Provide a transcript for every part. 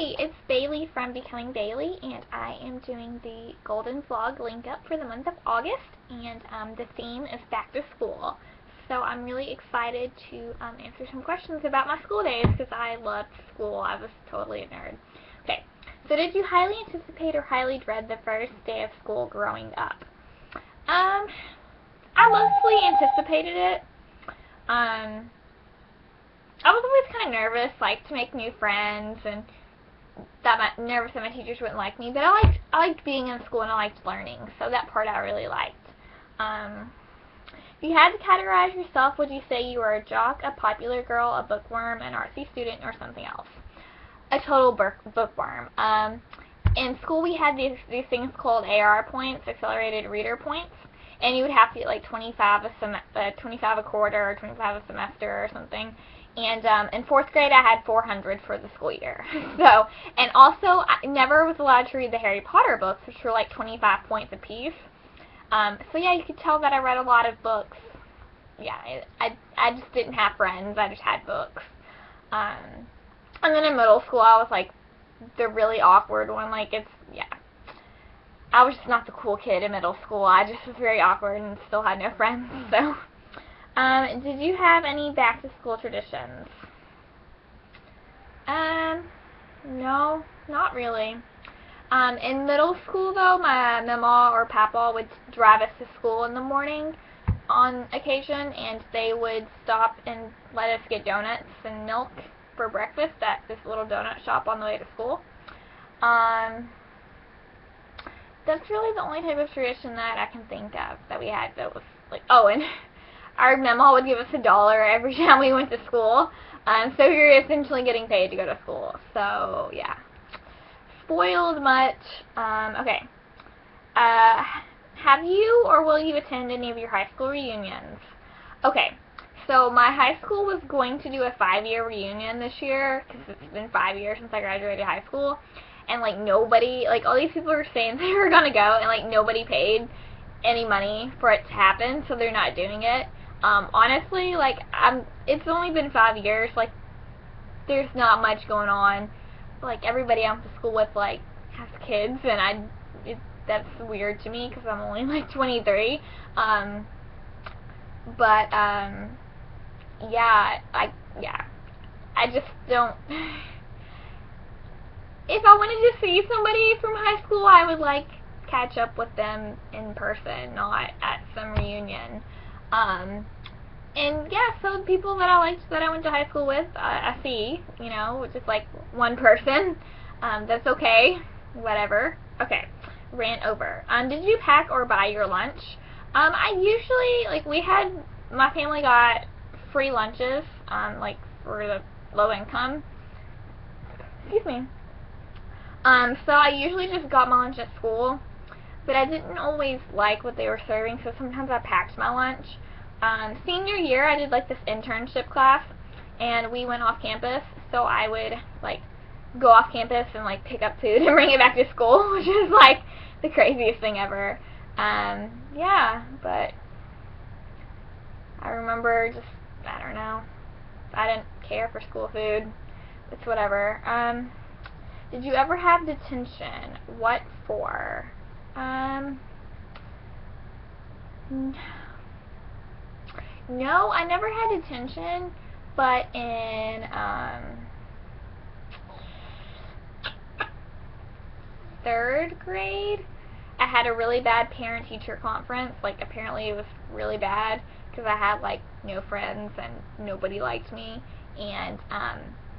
Hey, it's Bailey from Becoming Bailey, and I am doing the Golden Vlog Linkup for the month of August, and the theme is back to school. So I'm really excited to answer some questions about my school days, because I loved school. I was totally a nerd. Okay, so did you highly anticipate or highly dread the first day of school growing up? I mostly anticipated it. I was always kind of nervous, like, to make new friends, and nervous that my teachers wouldn't like me, but I liked being in school and I liked learning, so that part I really liked. If you had to categorize yourself, would you say you were a jock, a popular girl, a bookworm, an artsy student, or something else? A total bookworm. In school we had these things called AR points, accelerated reader points, and you would have to get like 25 a quarter or 25 a semester or something. And in 4th grade, I had 400 for the school year. So, and also, I never was allowed to read the Harry Potter books, which were like 25 points apiece. So yeah, you could tell that I read a lot of books. Yeah, I just didn't have friends. I just had books. And then in middle school, I was like the really awkward one. Like, yeah. I was just not the cool kid in middle school. I just was very awkward and still had no friends. So. Did you have any back-to-school traditions? No, not really. In middle school, though, my mama or papa would drive us to school in the morning on occasion, and they would stop and let us get donuts and milk for breakfast at this little donut shop on the way to school. That's really the only type of tradition that I can think of that we had that was like, oh, and our mama would give us $1 every time we went to school, so you're essentially getting paid to go to school. So yeah, spoiled much. Okay. Have you or will you attend any of your high school reunions? Okay, so my high school was going to do a 5-year reunion this year, because it's been 5 years since I graduated high school, and like nobody, like all these people were saying they were gonna go, and like nobody paid any money for it to happen, so they're not doing it. Honestly, like, it's only been 5 years, like, there's not much going on. Like, everybody I went to school with, like, has kids, and that's weird to me, because I'm only, like, 23, yeah, I just don't, if I wanted to see somebody from high school, I would, like, catch up with them in person, not at some reunion. And yeah, so people that I liked that I went to high school with, I see, you know, just like one person. That's okay, whatever. Okay, rant over. Did you pack or buy your lunch? I usually, like, my family got free lunches, like, for the low income. Excuse me. So I usually just got my lunch at school, but I didn't always like what they were serving, so sometimes I packed my lunch. Senior year, I did like this internship class, and we went off campus, so I would like go off campus and like pick up food and bring it back to school, which is like the craziest thing ever. Yeah, but I remember just, I don't know, I didn't care for school food. It's whatever. Did you ever have detention? What for? No, I never had detention, but in 3rd grade, I had a really bad parent-teacher conference. Like, apparently it was really bad, because I had, like, no friends, and nobody liked me, and,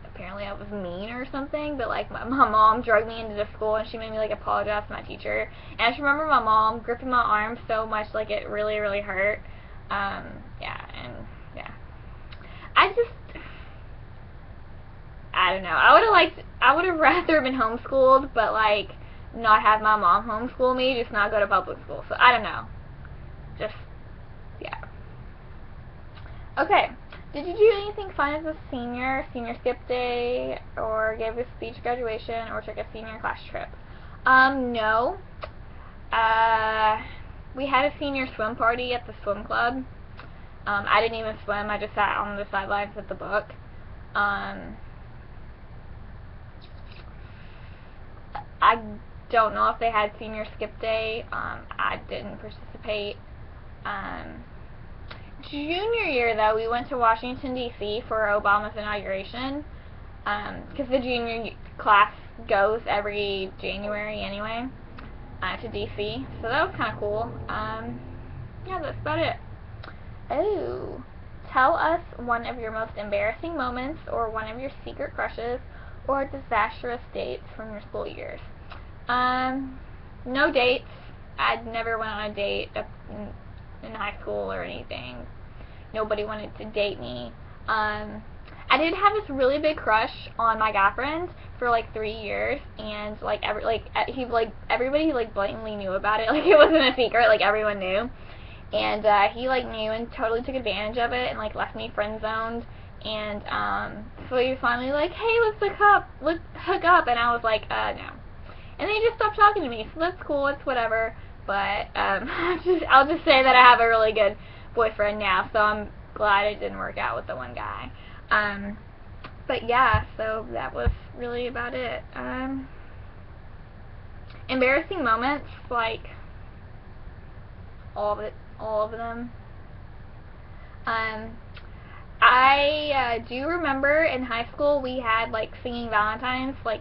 apparently I was mean or something, but, like, my mom dragged me into the school, and she made me, like, apologize to my teacher, and I just remember my mom gripping my arm so much, like, it really, really hurt. Yeah, and, yeah. I don't know, I would have rather been homeschooled, but, like, not have my mom homeschool me, just not go to public school, so I don't know. Just, yeah. Okay. Did you do anything fun as a senior skip day, or gave a speech at graduation, or took a senior class trip? No. We had a senior swim party at the swim club. I didn't even swim, I just sat on the sidelines with the book. I don't know if they had senior skip day. I didn't participate. Junior year, though, we went to Washington, D.C. for Obama's inauguration, because the junior class goes every January anyway, to D.C., so that was kind of cool. Yeah, that's about it. Oh, tell us one of your most embarrassing moments, or one of your secret crushes, or disastrous dates from your school years. No dates. I never went on a date in high school or anything. Nobody wanted to date me. I did have this really big crush on my guy friend for like 3 years, and everybody like blatantly knew about it. Like, it wasn't a secret. Like, everyone knew, and he like knew and totally took advantage of it and like left me friend zoned. And so he was finally like, hey, let's hook up, and I was like, no. And then he just stopped talking to me, so that's cool. It's whatever. But I'll just say that I have a really good boyfriend now, so I'm glad it didn't work out with the one guy. But yeah, so that was really about it. Embarrassing moments, like all of them. I do remember in high school we had like singing Valentines, like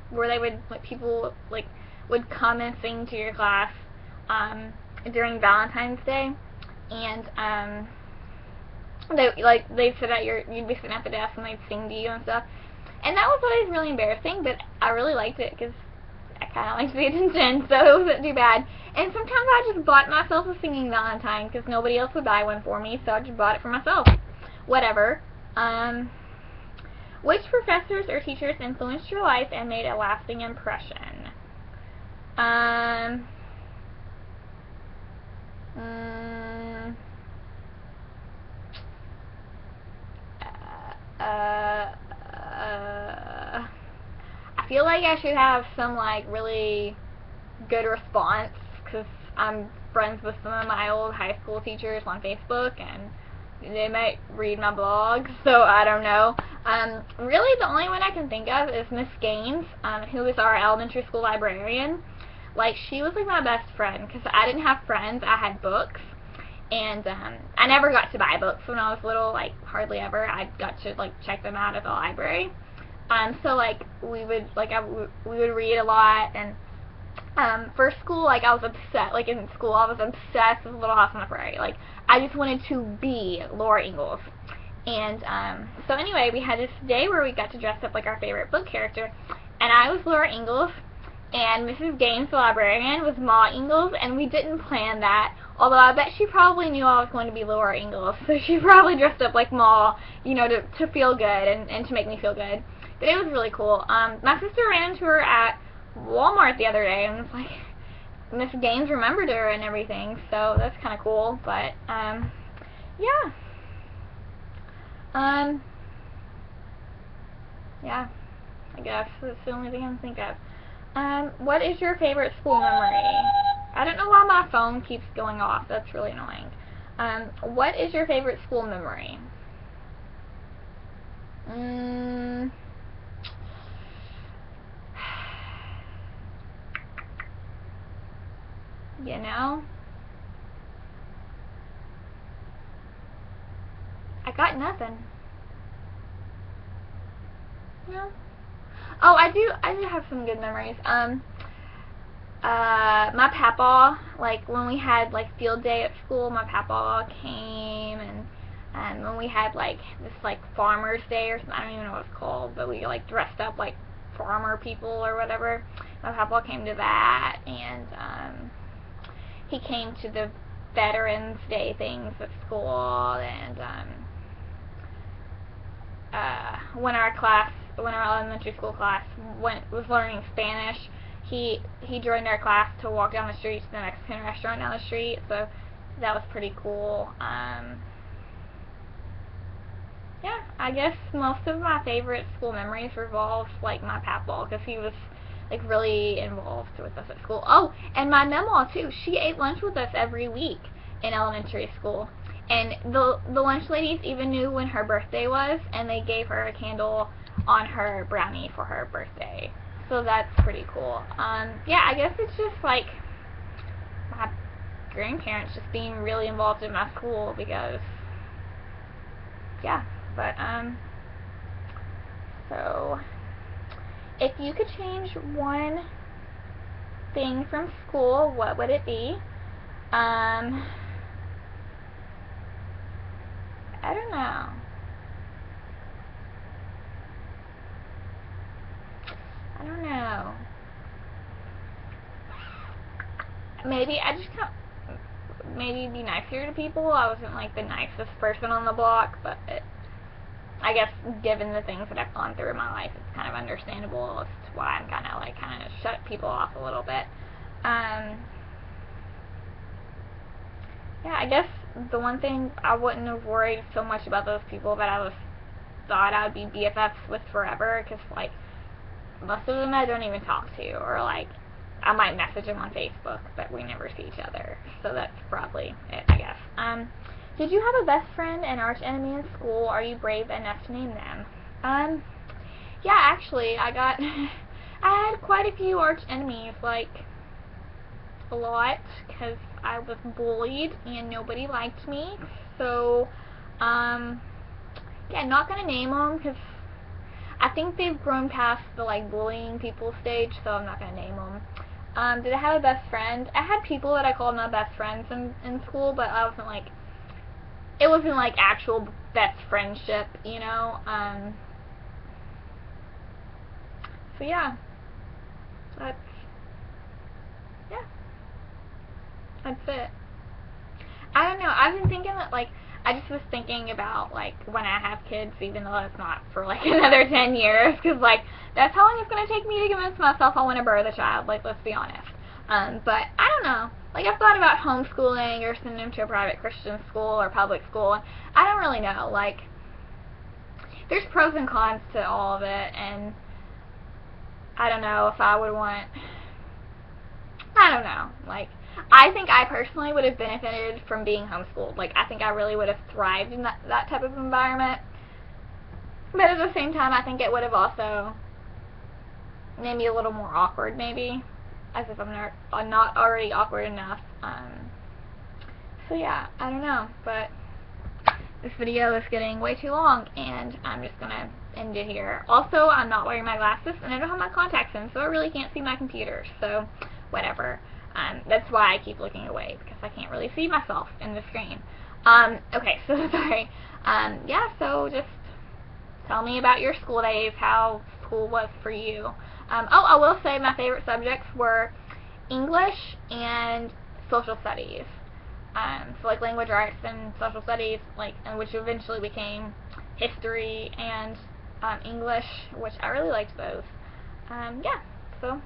where they would, like, people like would come and sing to your class during Valentine's Day, and they'd sit at you'd be sitting at the desk and they'd sing to you and stuff, and that was always really embarrassing, but I really liked it because I kind of liked the attention, so it wasn't too bad. And sometimes I just bought myself a singing Valentine because nobody else would buy one for me, so I just bought it for myself. Whatever. Which professors or teachers influenced your life and made a lasting impression? I feel like I should have some like really good response because I'm friends with some of my old high school teachers on Facebook, and they might read my blog, so I don't know. Really, the only one I can think of is Miss Gaines, who was our elementary school librarian. Like, she was like my best friend because I didn't have friends, I had books, and I never got to buy books when I was little, like hardly ever. I got to like check them out at the library. So like we would read a lot, and for school, like, I was obsessed. Like, in school, I was obsessed with Little House on the Prairie. Like, I just wanted to be Laura Ingalls. And so anyway, we had this day where we got to dress up like our favorite book character, and I was Laura Ingalls, and Mrs. Gaines, the librarian, was Ma Ingalls, and we didn't plan that. Although I bet she probably knew I was going to be Laura Ingalls, so she probably dressed up like Ma, you know, to feel good and to make me feel good. But it was really cool. My sister ran into her at Walmart the other day, and was like, Miss Gaines remembered her and everything, so that's kind of cool. But yeah, yeah, I guess that's the only thing I can think of. What is your favorite school memory? I don't know why my phone keeps going off. That's really annoying. What is your favorite school memory? You know? I got nothing. No. Oh, I do have some good memories. My papa, like, when we had, like, field day at school, my papa came, and when we had, like, this, like, farmer's day or something, I don't even know what it's called, but we, like, dressed up like farmer people or whatever. My papa came to that, and, he came to the Veterans Day things at school, and, when our elementary school class was learning Spanish, he joined our class to walk down the street to the Mexican restaurant down the street, so that was pretty cool. Yeah, I guess most of my favorite school memories revolve, like, my papa, because he was, like, really involved with us at school. Oh, and my mama, too. She ate lunch with us every week in elementary school. And the lunch ladies even knew when her birthday was, and they gave her a candle on her brownie for her birthday. So that's pretty cool. Yeah, I guess it's just like my grandparents just being really involved in my school because, yeah, but, so, if you could change one thing from school, what would it be? I don't know. I don't know. Maybe I just maybe be nicer to people. I wasn't like the nicest person on the block, but I guess given the things that I've gone through in my life, it's kind of understandable as to why I'm kind of shut people off a little bit. Yeah, I guess the one thing I wouldn't have worried so much about those people that I thought I would be BFFs with forever, because like most of them I don't even talk to, or like I might message them on Facebook, but we never see each other. So that's probably it, I guess. Did you have a best friend and arch enemy in school? Are you brave enough to name them? Yeah, actually, I had quite a few arch enemies, like a lot, because I was bullied and nobody liked me. So, yeah, not gonna name them because I think they've grown past the like bullying people stage, so I'm not gonna name them. Did I have a best friend? I had people that I called my best friends in school, but I wasn't like, it wasn't like actual best friendship, you know. So yeah, that's that's it. I don't know. I've been thinking that like I just was thinking about like when I have kids, even though it's not for like another 10 years, because like that's how long it's gonna take me to convince myself I want to birth a child. Like, let's be honest. But I don't know. Like, I've thought about homeschooling or sending them to a private Christian school or public school. And I don't really know. Like, there's pros and cons to all of it, and I don't know if I would want. I don't know. Like, I think I personally would have benefited from being homeschooled. Like, I think I really would have thrived in that type of environment. But at the same time, I think it would have also made me a little more awkward, maybe. As if I'm not already awkward enough. So yeah, I don't know. But this video is getting way too long, and I'm just gonna end it here. Also, I'm not wearing my glasses, and I don't have my contacts in, so I really can't see my computer. So, whatever. That's why I keep looking away, because I can't really see myself in the screen. Okay, so sorry. Yeah, so just tell me about your school days, how school was for you. Oh, I will say my favorite subjects were English and social studies. So like language arts and social studies, like, and which eventually became history and English, which I really liked those. Yeah, so